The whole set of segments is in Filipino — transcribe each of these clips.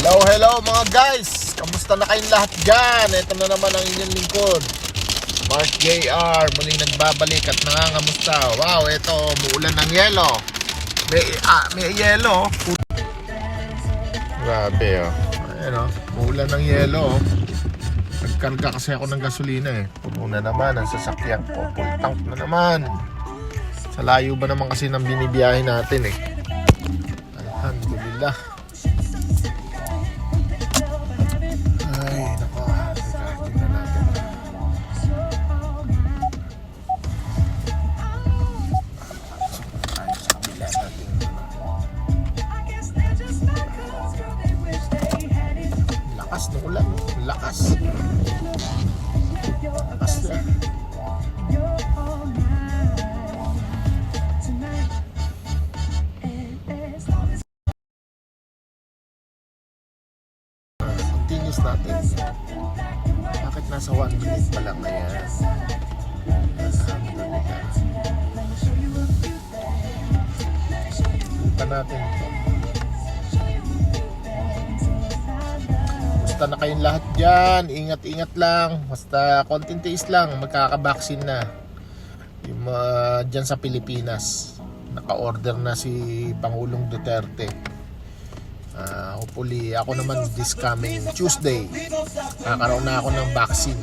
Hello mga guys! Kamusta na kayong lahat dyan? Ito na naman ang inyong lingkod, Mark JR, muling nagbabalik at nangangamusta. Wow, ito, muulan ng yelo. May yelo. Grabe Ayan muulan ng yelo. Nagkarga kasi ako ng gasolina Puno na naman ang sasakyan ko. Full tank na naman. Sa layo ba naman kasi ng binibiyahe natin Alhamdulillah. Lakas ng ulan, lakas na. Continuous natin. Bakit nasa 1 minute pa lang na yan? Alhamdulillah. Punta natin ito. Basta na kayong lahat dyan, ingat-ingat lang. Basta konting tiis lang, magkakabaksin na. Yung dyan sa Pilipinas, naka-order na si Pangulong Duterte. Hopefully, ako naman this coming Tuesday, nakakaroon na ako ng vaccine.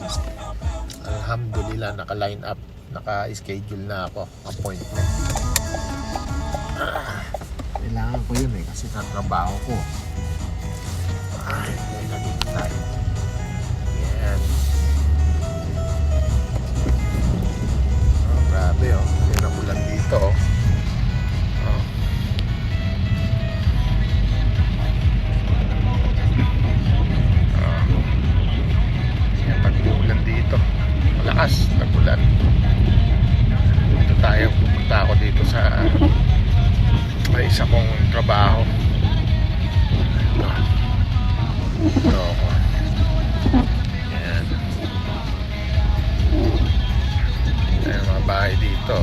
Alhamdulillah, naka-line up, naka-schedule na ako, appointment. Kailangan ko yun kasi sa trabaho ko. Dito tayo. Yan. Grabe Yan ang ulan dito Yan pag-ulan dito. Malakas nag-ulan. Dito tayo. Pupunta ako dito sa may isa kong trabaho. Yan. Ayan mga bahay dito.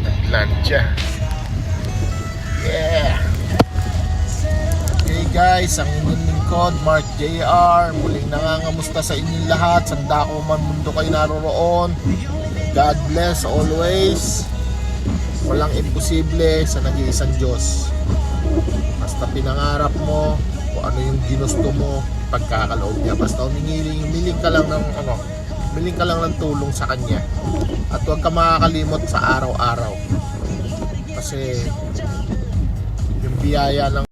Naglansya. Yeah. Okay guys, ang inyong lingkod, Mark JR, muling nangangamusta sa inyong lahat. Sanda ko man mundo kayo naroroon. God bless always. Walang imposible sa nag-iisang Diyos. Basta pinangarap mo kung ano yung ginusto mo, pagkakaloob niya. Basta humiling ka lang ng humiling ka lang ng tulong sa Kanya. At huwag ka makakalimot sa araw-araw. Kasi yung biyaya ng